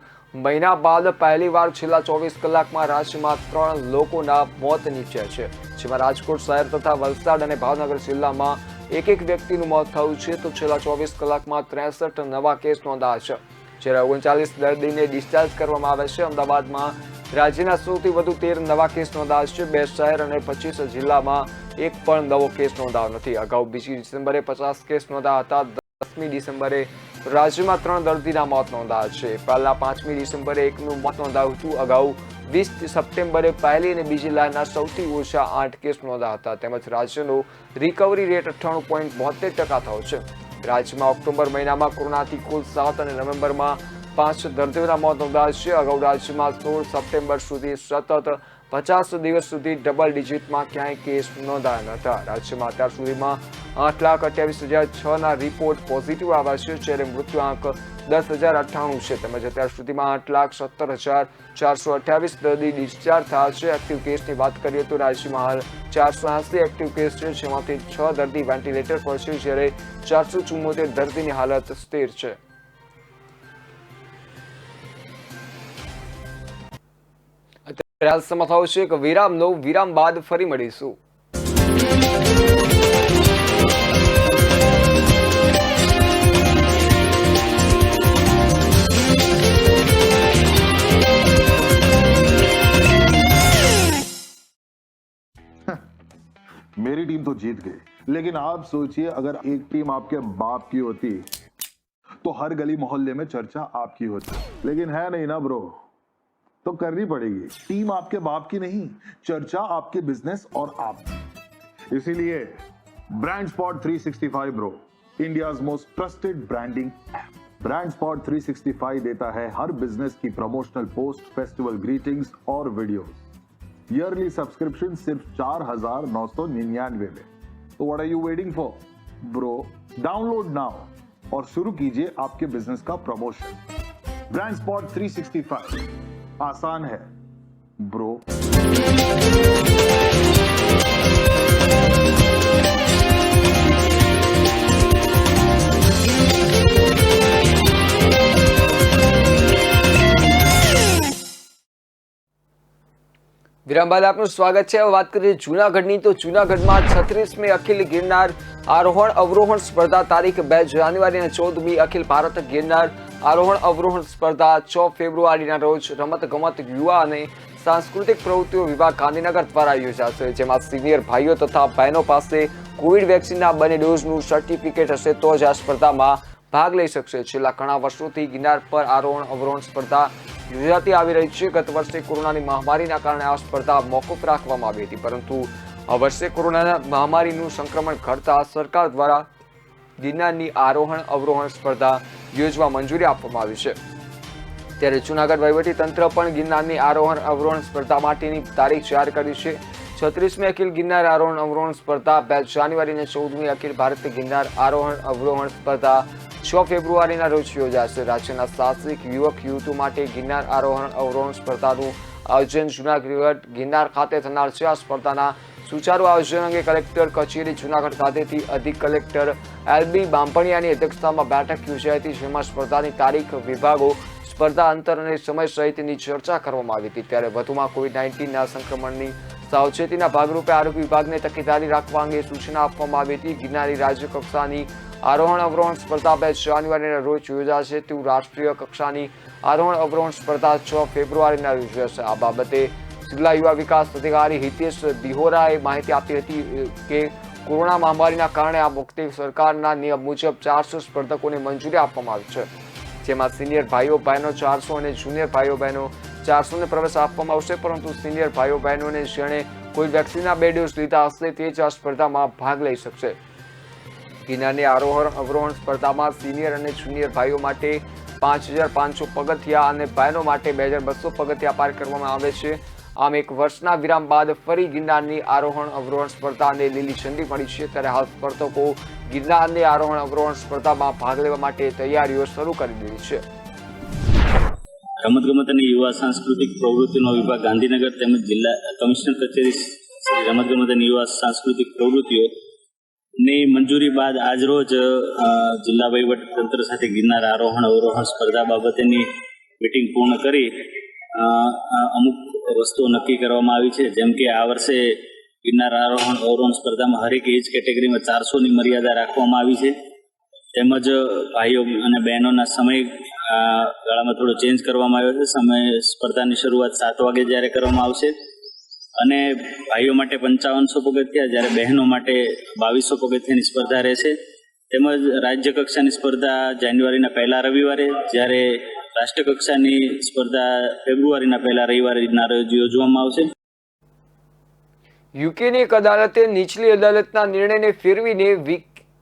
મહિના બાદ પહેલીવાર છેલ્લા 24 કલાકમાં રાજ્યમાં 3 લોકોના મોત નીપજ્યા છે, જેમાં રાજકોટ શહેર તથા વલસાડ અને ભાવનગર જિલ્લામાં એક વ્યક્તિનું મોત થયું છે. તો છેલ્લા 24 કલાકમાં 63 નવા કેસ નોંધાયા છે, જ્યારે 39 દર્દીને ડિસ્ચાર્જ કરવામાં આવે છે. અમદાવાદમાં રાજ્યના સૌથી વધુ 13 નવા કેસ નોંધાયા છે. 2 શહેર અને 25 જિલ્લામાં એક પણ નવો કેસ નોંધાયો નથી. અગાઉ 2 ડિસેમ્બરે 50 કેસ નોંધાયા હતા. 10મી ડિસેમ્બરે રાજ્યમાં 3 દર્દીના મોત નોંધાયા છે. પહેલા 5મી ડિસેમ્બરે 1નું મોત નોંધાયું હતું. અગાઉ 20 સપ્ટેમ્બરે પહેલી અને બીજી લહેરના સૌથી ઓછા 8 કેસ નોંધાયા હતા. તેમજ રાજ્યનો રિકવરી રેટ 98.72% થયો છે. રાજ્યમાં ઓક્ટોબર મહિનામાં કોરોનાથી કુલ 7 અને નવેમ્બરમાં 5 દર્દીઓના મોત નોંધાયા છે. અગાઉ રાજ્યમાં 16 સપ્ટેમ્બર સુધી સતત 50 દિવસ સુધી ડબલ ડિજિટમાં ક્યાંય કેસ નોંધાયા નહોતા. રાજ્યમાં અત્યાર સુધીમાં 8,28,006ના રિપોર્ટ પોઝિટિવ આવ્યા છે, જ્યારે મૃત્યુઆંક 10,098 છે. તેમજ અત્યાર સુધીમાં 8,17,428 દર્દી ડિસ્ચાર્જ થયા છે. એક્ટિવ કેસની વાત કરીએ તો રાજ્યમાં હાલ 480 એક્ટિવ કેસ છે, જેમાંથી 6 દર્દી વેન્ટિલેટર પર છે, જ્યારે 474 દર્દીની હાલત સ્થિર છે. અત્યારે હાલ સમય થયો છે કે વિરામ બાદ ફરી મળીશું. मेरी टीम तो जीत गई, लेकिन आप सोचिए अगर एक टीम आपके बाप की होती तो हर गली मोहल्ले में चर्चा आपकी होती, लेकिन है नहीं ना ब्रो, तो करनी पड़ेगी. टीम आपके बाप की नहीं, चर्चा आपके बिजनेस और आप. इसीलिए brand spot 365 bro, India's most trusted branding app. Brand spot 365 देता है हर बिजनेस की प्रमोशनल पोस्ट, फेस्टिवल ग्रीटिंग्स और वीडियोस. ईयरली सब्सक्रिप्शन सिर्फ 4,999 में. तो what are you waiting for bro? Download now और शुरू कीजिए आपके बिजनेस का प्रमोशन. ब्रांड स्पॉट 365 आसान है, ब्रो। વિરામ બાદ આપનું સ્વાગત છે. હવે વાત કરીએ જૂનાગઢની, તો જૂનાગઢમાં 36મી અખિલ ગિરનાર આરોહણ અવરોહણ સ્પર્ધા તારીખ 2 જાન્યુઆરી અને 14મી અખિલ ભારત ગિરનાર આરોહણ અવરોહણ સ્પર્ધા 6 ફેબ્રુઆરીના રોજ રમત ગમત યુવા અને સાંસ્કૃતિક પ્રવૃત્તિઓ વિભાગ ગાંધીનગર દ્વારા યોજાશે, જેમાં સિનિયર ભાઈઓ તથા બહેનો પાસે કોવિડ વેક્સિનના બંને ડોઝનું સર્ટિફિકેટ હશે તો જ આ સ્પર્ધામાં ભાગ લઈ શકશે. છેલ્લા ઘણા વર્ષોથી ગિરનાર પર આરોહણ અવરોહણ સ્પર્ધા યોજાતી આવી રહી છે. ગત વર્ષે કોરોનાની મહામારીના કારણે આ સ્પર્ધા મોકૂફ રાખવામાં આવી હતી, પરંતુ આ વર્ષે કોરોના મહામારીનું સંક્રમણ ઘટતા સરકાર દ્વારા ગિરનારની આરોહણ અવરોહણ સ્પર્ધા યોજવા મંજૂરી આપવામાં આવી છે. ત્યારે જૂનાગઢ વહીવટી તંત્ર પણ ગિરનારની આરોહણ અવરોહણ સ્પર્ધા માટેની તારીખ જાહેર કરી છે. 36મી અખિલ ગિરનાર આરોહણ અવરોહણ સ્પર્ધા 2 જાન્યુઆરી અને 14મી અખિલ ભારત ગિરનાર આરોહણ અવરોહણ સ્પર્ધા 6 ફેબ્રુઆરીના રોજ યોજાશે. રાજ્યના સાહસિક યુવક યુવતીઓ માટે ગિરનાર આરોહણ અવરોહણ સ્પર્ધાનું આયોજન જૂનાગઢ ગિરનાર ખાતે થનાર છે. આ સ્પર્ધાના સુચારુ આયોજન અંગે કલેક્ટર કચેરી જૂનાગઢ ખાતેથી અધિક કલેક્ટર LB બાંભણિયાની અધ્યક્ષતામાં બેઠક યોજાઈ હતી, જેમાં સ્પર્ધાની તારીખ, વિભાગો, સ્પર્ધા અંતર અને સમય સહિતની ચર્ચા કરવામાં આવી હતી. ત્યારે વધુમાં કોવિડ-19ના સંક્રમણની સાવચેતીના ભાગરૂપે આરોગ્ય વિભાગને તકેદારી રાખવા અંગે સૂચના આપવામાં આવી હતી. ગિરનારી રાજ્ય કક્ષાની આરોહણ અવરોહણ સ્પર્ધા 2 જાન્યુઆરીના રોજ યોજાશે, તેવું રાષ્ટ્રીય કક્ષાની આરોહણ અવરોહણ સ્પર્ધા 6 ફેબ્રુઆરીના રોજ યોજાશે. આ બાબતે જિલ્લા યુવા વિકાસ અધિકારી હિતેશ દિહોરાએ માહિતી આપી હતી કે કોરોના મહામારીના કારણે આ વખતે સરકારના નિયમ મુજબ 400 સ્પર્ધકોને મંજૂરી આપવામાં આવી છે, જેમાં સિનિયર ભાઈઓ બહેનો 400 અને જુનિયર ભાઈઓ બહેનો 400ને પ્રવેશ આપવામાં આવશે, પરંતુ સિનિયર ભાઈઓ બહેનોને જેણે કોઈ વેક્સિનના 2 ડોઝ લીધા હશે તે જ આ સ્પર્ધામાં ભાગ લઈ શકશે. ગિરનારની આરોહણ અવરોહણ સ્પર્ધામાં સિનિયર અને જુનિયર ભાઈઓ માટે 5500 પગથિયા અને બહેનો માટે 2200 પગથિયા પાર કરવામાં આવે છે. આમ એક વર્ષના વિરામ બાદ ફરી ગિરનારની આરોહણ અવરોહણ સ્પર્ધાને લીલી ઝંડી મળી છે. ત્યારે હાલ સ્પર્ધકો ગિરનારની આરોહણ અવરોહણ સ્પર્ધામાં ભાગ લેવા માટે તૈયારીઓ શરૂ કરી દીધી છે. રમતગમત અને યુવા સાંસ્કૃતિક પ્રવૃત્તિનો વિભાગ ગાંધીનગર તેમજ જિલ્લા કમિશનર કચેરી શ્રી રમતગમત અને યુવા સાંસ્કૃતિક પ્રવૃત્તિઓની મંજૂરી બાદ આજરોજ જિલ્લા વહીવટી તંત્ર સાથે ગિરનાર આરોહણ અવરોહણ સ્પર્ધા બાબતેની મિટિંગ પૂર્ણ કરી અમુક વસ્તુઓ નક્કી કરવામાં આવી છે. જેમ કે આ વર્ષે ગિરનાર આરોહણ અવરોહણ સ્પર્ધામાં હરેક એજ કેટેગરીમાં 400ની મર્યાદા રાખવામાં આવી છે. તેમજ ભાઈઓ અને બહેનોના સમય ગાળામાં થોડો ચેન્જ કરવામાં આવ્યો છે. સમય સ્પર્ધાની શરૂઆત 7 વાગે જ્યારે કરવામાં આવશે અને ભાઈઓ માટે 5500 પગથિયા, જ્યારે બહેનો માટે 2200 પગથિયાની સ્પર્ધા રહેશે. તેમજ રાજ્ય કક્ષાની સ્પર્ધા જાન્યુઆરીના પહેલા રવિવારે, જ્યારે રાષ્ટ્રીય કક્ષાની સ્પર્ધા ફેબ્રુઆરીના પહેલા રવિવારના રોજ યોજવામાં આવશે. યુકેની એક અદાલતે નીચલી અદાલતના નિર્ણયને ફેરવીને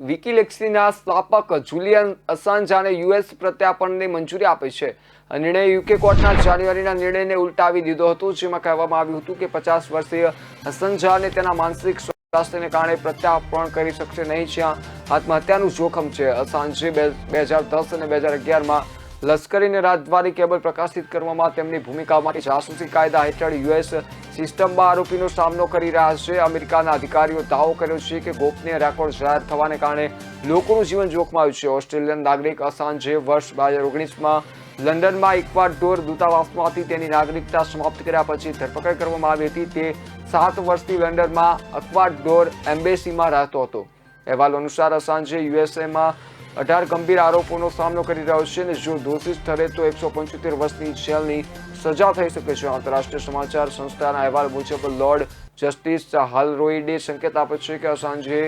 વિકીલીક્સના સ્થાપક જુલિયન અસાન્જાને US પ્રત્યાર્પણની મંજૂરી આપી છે. આ નિર્ણય યુકે કોર્ટના જાન્યુઆરીના નિર્ણયને ઉલટાવી દીધો હતો, જેમાં કહેવામાં આવ્યું હતું કે 50 વર્ષીય અસાન્જાને તેના માનસિક સ્વાસ્થ્યને કારણે પ્રત્યાર્પણ કરી શકશે નહીં, જ્યાં આત્મહત્યાનું જોખમ છે. અસાન્જે 2010 અને 2011માં લશ્કરી અને રાજદ્વારી કેબલ પ્રકાશિત કરવામાં તેમની ભૂમિકા માટે જાસૂસી કાયદા હેઠળ US સિસ્ટમમાં આરોપીનો સામનો કરી રહ્યા છે. અમેરિકાના અધિકારીઓ દાવો કર્યો છે કે ગોપનીય રેકોર્ડ જાહેર થવાને કારણે લોકોનું જીવન જોખમાયું છે. ઓસ્ટ્રેલિયન નાગરિક અસાન્જે વર્ષ 2019માં લંડનમાં ઇક્વાડોર દૂતાવાસમાંથી તેની નાગરિકતા સમાપ્ત કર્યા પછી ધરપકડ કરવામાં આવી હતી. તે 7 વર્ષથી લંડનમાં ઇક્વાડોર એમ્બેસીમાં રહેતો હતો. અહેવાલ અનુસાર અસાન્જે USAમાં 18 ગંભીર આરોપોનો સામનો કરી રહ્યો છે અને જો દોષિત ઠરે તો 175 વર્ષની જેલની સજા થઈ શકે છે. આંતરરાષ્ટ્રીય સમાચાર સંસ્થાના અહેવાલ મુજબ લોર્ડ જસ્ટિસ હાલરોઇડે સંકેત આપ્યો છે કે અસાન્જે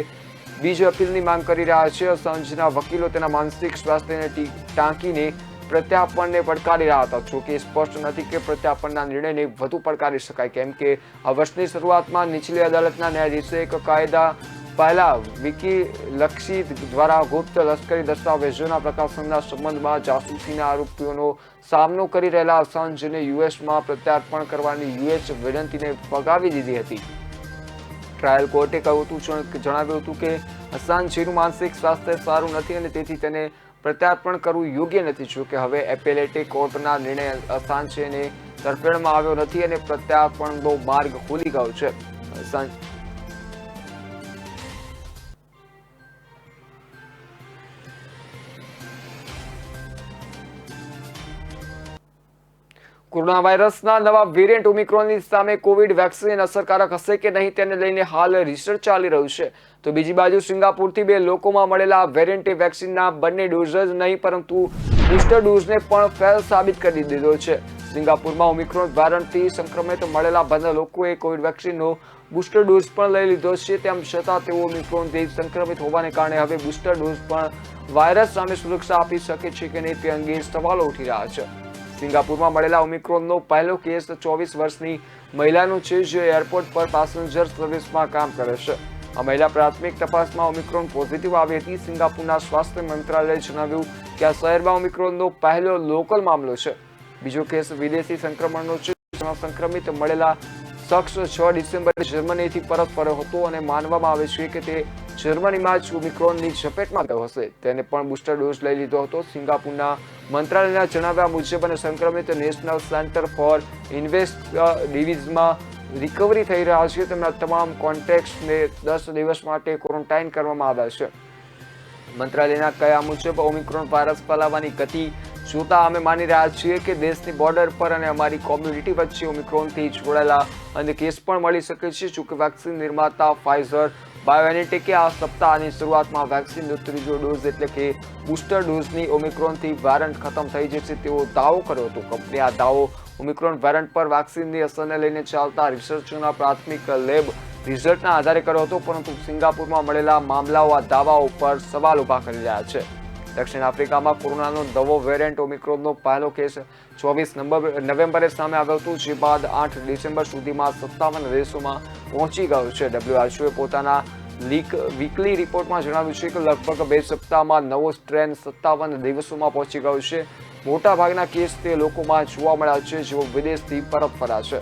બીજી અપીલની માંગ કરી રહ્યા છે. અસાન્જના વકીલો તેના માનસિક સ્વાસ્થ્યને ટાંકીને પ્રત્યાર્પણને પડકારી રહ્યા હતા. જોકે સ્પષ્ટ નથી કે પ્રત્યાર્પણના નિર્ણયને વધુ પડકારી શકાય, કેમ કે આ વર્ષની શરૂઆતમાં નીચલી અદાલતના ન્યાયાધીશે એક કાયદા પહેલા વિકીલક્ષી દ્વારા ગુપ્ત લશ્કરી દસ્તાવેજોના પ્રકાશનના સંબંધમાં જાસૂસીના આરોપીઓનો સામનો કરી રહેલા અસાન્જને USમાં પ્રત્યાર્પણ કરવાની US વિનંતીને ફગાવી દીધી હતી. ટ્રાયલ કોર્ટે જણાવ્યું હતું કે અસાન્જેનું માનસિક સ્વાસ્થ્ય સારું નથી અને તેથી તેને પ્રત્યાર્પણ કરવું યોગ્ય નથી. જો કે હવે એપેલેટ કોર્ટના નિર્ણય અસાન્જેને તરફેણમાં આવ્યો નથી અને પ્રત્યાર્પણનો માર્ગ ખુલી ગયો છે. કોરોના વાયરસના નવા વેરિયન્ટ ઓમિક્રોનની સામે કોવિડ વેક્સિન અસરકારક હશે કે નહીં તેને લઈને હાલ રિસર્ચ ચાલી રહ્યું છે. તો બીજી બાજુ સિંગાપુરથી 2 લોકોમાં મળેલા વેરિયન્ટે વેક્સિનના બંને ડોઝ જ નહીં પરંતુ બુસ્ટર ડોઝને પણ ફેલ સાબિત કરી દીધો છે. સિંગાપુરમાં ઓમિક્રોન વેરિયન્ટથી સંક્રમિત મળેલા બંને લોકોએ કોવિડ વેક્સિનનો બુસ્ટર ડોઝ પણ લઈ લીધો છે. તેમ છતાં તેઓ ઓમિક્રોનથી સંક્રમિત હોવાને કારણે હવે બુસ્ટર ડોઝ પણ વાયરસ સામે સુરક્ષા આપી શકે છે કે નહીં તે અંગે સવાલો ઉઠી રહ્યા છે. સિંગાપુરમાં મળેલા ઓમિક્રોનનો પહેલો કેસ 24 વર્ષની મહિલાનો છે જે એરપોર્ટ પર પેસેન્જર સર્વિસમાં કામ કરે છે. આ મહિલા પ્રાથમિક તપાસમાં ઓમિક્રોન પોઝિટિવ આવી હતી. સિંગાપુરના સ્વાસ્થ્ય મંત્રાલયે જણાવ્યું કે આ શહેરમાં ઓમિક્રોનનો પહેલો લોકલ મામલો છે. બીજો કેસ વિદેશી સંક્રમણનો છે. જેમાં સંક્રમિત મળેલા શખ્સ 6 ડિસેમ્બરે જર્મનીથી પરત ફર્યો હતો અને માનવામાં આવે છે કે તે જર્મનીમાં જ ઓમિક્રોનની ઝપેટમાં ગયો હશે. તેને પણ બુસ્ટર ડોઝ લઈ લીધો હતો. સિંગાપુરના મંત્રાલયના જણાવ્યા મુજબ અને સંક્રમિત નેશનલ સેન્ટર ફોર ડિવીઝમાં રિકવરી થઈ રહ્યા છે. તેમના તમામ કોન્ટેક્ટ્સને 10 દિવસ માટે ક્વોરન્ટાઇન કરવામાં આવ્યા છે. મંત્રાલયના કહ્યા મુજબ ઓમિક્રોન વાયરસ ફેલાવાની ગતિ જોતા અમે માની રહ્યા છીએ કે દેશની બોર્ડર પર અને અમારી કોમ્યુનિટી વચ્ચે ઓમિક્રોનથી જોડાયેલા અન્ય કેસ પણ મળી શકે છે. જોકે વેક્સિન નિર્માતા ફાઇઝર બાયોએનટેકે આ સપ્તાહની શરૂઆતમાં વેક્સિનનો ત્રીજો ડોઝ એટલે કે બુસ્ટર ડોઝની ઓમિક્રોનથી વેરિયન્ટ ખતમ થઈ જશે તેવો દાવો કર્યો હતો. કંપની આ દાવો ઓમિક્રોન વેરિયન્ટ પર વેક્સિનની અસરને લઈને ચાલતા રિસર્ચના પ્રાથમિક લેબ રિઝલ્ટના આધારે કર્યો હતો. પરંતુ સિંગાપુરમાં મળેલા મામલાઓ આ દાવાઓ પર સવાલ ઉભા કરી રહ્યા છે. દક્ષિણ આફ્રિકામાં કોરોનાનો નવો વેરિયન્ટ ઓમિક્રોનનો પહેલો કેસ 24 નવેમ્બરે સામે આવ્યો હતો. જે બાદ 8 ડિસેમ્બર સુધીમાં 57 દેશોમાં પહોંચી ગયો છે. WHO પોતાના વીકલી રિપોર્ટમાં જણાવ્યું છે કે લગભગ 2 સપ્તાહમાં નવો સ્ટ્રેન 57 દિવસોમાં પહોંચી ગયો છે. મોટાભાગના કેસ તે લોકોમાં જોવા મળ્યા છે જેઓ વિદેશથી પરત ફર્યા છે.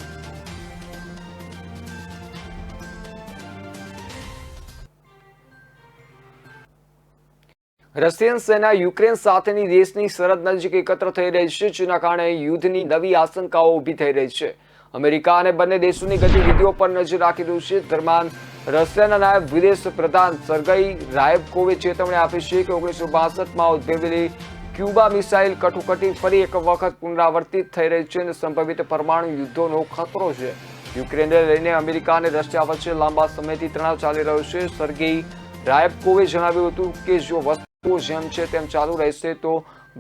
રશિયન સેના યુક્રેન સાથેની દેશની સરહદ નજીક એકત્ર થઈ રહી છે, જેના કારણે યુદ્ધની નવી આશંકાઓ ઊભી થઈ રહી છે. અમેરિકા અને બંને દેશોની ગતિવિધિઓ પર નજર રાખી રહ્યું છે. દરમિયાન રશિયાના નાયબ વિદેશ પ્રધાન સર્ગઈ રાયબકોવે ચેતવણી આપી છે કે 1962માં ઉદ્ભવેલી ક્યુબા મિસાઇલ કટોકટી ફરી એક વખત પુનરાવર્તિત થઈ રહી છે અને સંભવિત પરમાણુ યુદ્ધોનો ખતરો છે. યુક્રેનને લઈને અમેરિકા અને રશિયા વચ્ચે લાંબા સમયથી તણાવ ચાલી રહ્યો છે. સર્ગેઈ રાયબકોવે જણાવ્યું હતું કે જો વસ્તુઓ જેમ છે તેમ ચાલુ રહેશે તો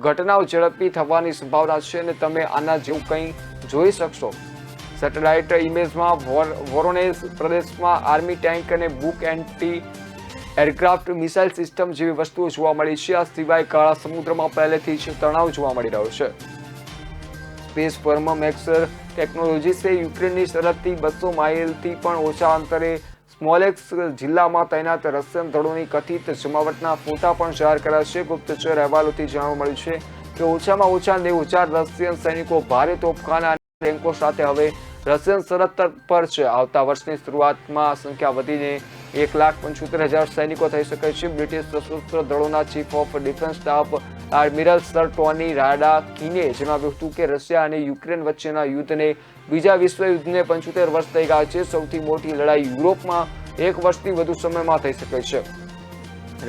ઘટનાઓ ઝડપી થવાની સંભાવના છે અને તમે આના જેવું કંઈ જોઈ શકશો. સેટેલાઇટ ઇમેજમાં વોરોનેઝ પ્રદેશમાં આર્મી ટેન્ક અને book anti aircraft missile system જેવી વસ્તુઓ જોવા મળી છે. આ સિવાય કાળા સમુદ્રમાં પહેલેથી જ તણાવ જોવા મળી રહ્યો છે. સ્પેસ ફર્મ મેક્સર ટેકનોલોજીસે યુક્રેનની સરહદથી 200 માઇલથી પણ ઓછા અંતરે સ્મોલેક્સ જિલ્લામાં તૈનાત રશિયન દળોની કથિત જમાવટના ફોટા પણ જાહેર કર્યા છે. ગુપ્તચર અહેવાલોથી જાણવા મળ્યું છે કે ઓછામાં ઓછા 90,000 રશિયન સૈનિકો ભારે તોપખાના અને ટેન્કો સાથે હવે રશિયન સરહદ પર છે. આવતા વર્ષની શરૂઆતમાં સંખ્યા વધીને 1,75,000 સૈનિકો થઈ શકે છે. બ્રિટિશ સશસ્ત્ર દળોના chief of defence staff admiral sir Tony રાડાકીને જણાવ્યું હતું કે રશિયા અને યુક્રેન વચ્ચેના યુદ્ધને બીજા વિશ્વયુદ્ધને 75 વર્ષ થઈ ગયા છે. સૌથી મોટી લડાઈ યુરોપમાં 1 વર્ષથી વધુ સમયમાં થઈ શકે છે.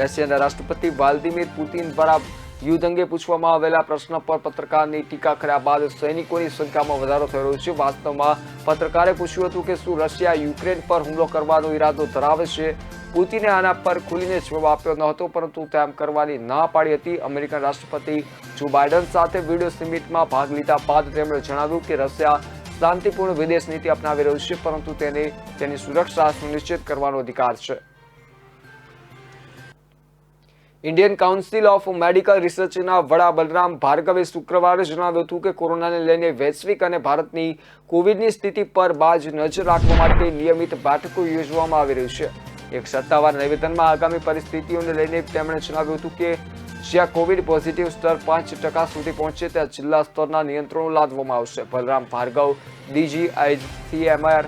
રશિયાના રાષ્ટ્રપતિ વ્લાદિમીર પુતિન દ્વારા યુદ્ધ અંગે પૂછવામાં આવેલા પ્રશ્ન પર પત્રકારની ટીકા કર્યા બાદ સૈનિકોની સંખ્યામાં વધારો થઈ રહ્યો છે. વાસ્તવમાં પત્રકારે પૂછ્યું હતું કે શું રશિયા યુક્રેન પર હુમલો કરવાનો ઈરાદો ધરાવે છે. પુતિને આના પર ખુલીને જવાબ આપ્યો ન હતો, પરંતુ તેમ કરવાની ના પાડી હતી. અમેરિકન રાષ્ટ્રપતિ જો બાઇડન સાથે વિડીયો સમિટમાં ભાગ લીધા બાદ તેમણે જણાવ્યું કે રશિયા શાંતિપૂર્ણ વિદેશ નીતિ અપનાવી રહ્યું છે, પરંતુ તેને તેની સુરક્ષા સુનિશ્ચિત કરવાનો અધિકાર છે. ઇન્ડિયન કાઉન્સિલ ઓફ મેડિકલ રિસર્ચના વડા બલરામ ભાર્ગવે શુક્રવારે જણાવ્યું હતું કે કોરોનાને લઈને વૈશ્વિક અને ભારતની કોવિડની સ્થિતિ પર બાજ નજર રાખવા માટે નિયમિત બેઠકો યોજવામાં આવી રહી છે. એક સત્તાવાર નિવેદનમાં આગામી પરિસ્થિતિઓને લઈને તેમણે જણાવ્યું હતું કે જ્યાં કોવિડ પોઝિટિવ સ્તર 5% સુધી પહોંચે ત્યાં જિલ્લા સ્તરના નિયંત્રણો લાદવામાં આવશે. બલરામ ભાર્ગવ DGICMR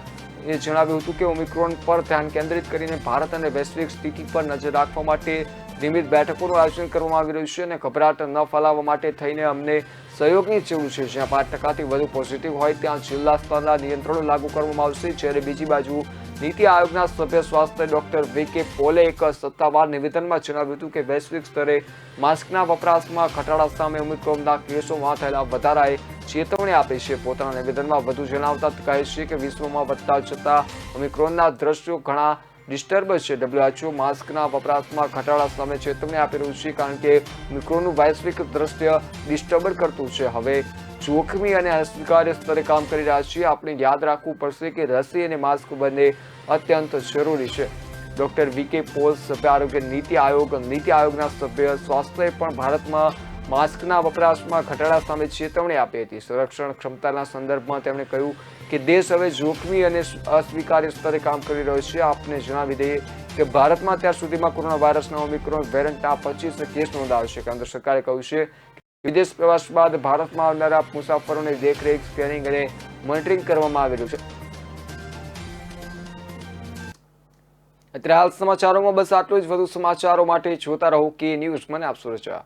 એ જણાવ્યું હતું કે ઓમિક્રોન પર ધ્યાન કેન્દ્રિત કરીને ભારત અને વૈશ્વિક સ્થિતિ પર નજર રાખવા માટે નિયમિત બેઠકોનું આયોજન કરવામાં આવી રહ્યું છે અને ગભરાટ ન ફેલાવવા માટે થઈને અમને સહયોગની જરૂર છે. જ્યાં 5%થી વધુ પોઝિટિવ હોય ત્યાં જિલ્લા સ્તરના નિયંત્રણો લાગુ કરવામાં આવશે. જ્યારે બીજી બાજુ નીતિ આયોગના સભ્ય સ્વાસ્થ્ય ડોક્ટર વી.કે. પોલે એક સત્તાવાર નિવેદનમાં જણાવ્યું હતું કે વૈશ્વિક સ્તરે માસ્કના વપરાશમાં ઘટાડા સામે ઓમિક્રોનના કેસોમાં થયેલા વધારાએ ચેતવણી આપી છે. પોતાના નિવેદનમાં વધુ જણાવતા કહે છે કે વિશ્વમાં વધતા જતા ઓમિક્રોનના દ્રશ્યો ઘણા ડિસ્ટર્બ છે. WHO માસ્કના વપરાશમાં ઘટાડા સામે ચેતવણી આપી રહ્યું છે કારણ કે ઓમિક્રોનનું વૈશ્વિક દ્રશ્ય ડિસ્ટર્બ કરતું છે. હવે જોખમી અને અસ્વીકાર્ય સ્તરે કામ કરી રહ્યા છીએ. આપણે યાદ રાખવું પડશે કે રસી અને માસ્ક બંને અત્યંત જરૂરી છે. ડોક્ટર વી.કે. પોલ, સભ્ય આરોગ્ય નીતિ આયોગના સભ્ય સ્વાસ્થ્યએ પણ ભારતમાં માસ્કના વપરાશમાં ઘટાડા સામે ચેતવણી આપી હતી. સંરક્ષણ ક્ષમતાના સંદર્ભમાં તેમણે કહ્યું કે દેશ હવે જોખમી અને અસ્વીકાર્ય સ્તરે કામ કરી રહ્યો છે. આપને જણાવી દઈએ કે ભારતમાં અત્યાર સુધીમાં કોરોના વાયરસના ઓમિક્રોન વેરિયન્ટના 25 કેસ નોંધાયા છે. કેન્દ્ર સરકારે કહ્યું છે કે વિદેશ પ્રવાસ બાદ ભારતમાં આવનારા મુસાફરોની દેખરેખ, સ્કેનિંગ અને મોનિટરિંગ કરવામાં આવી રહ્યું છે. અત્યારે હાલ સમાચારોમાં બસ આટલું જ. વધુ સમાચારો માટે જોતા રહો કે ન્યૂઝ. મને આપશો રજા.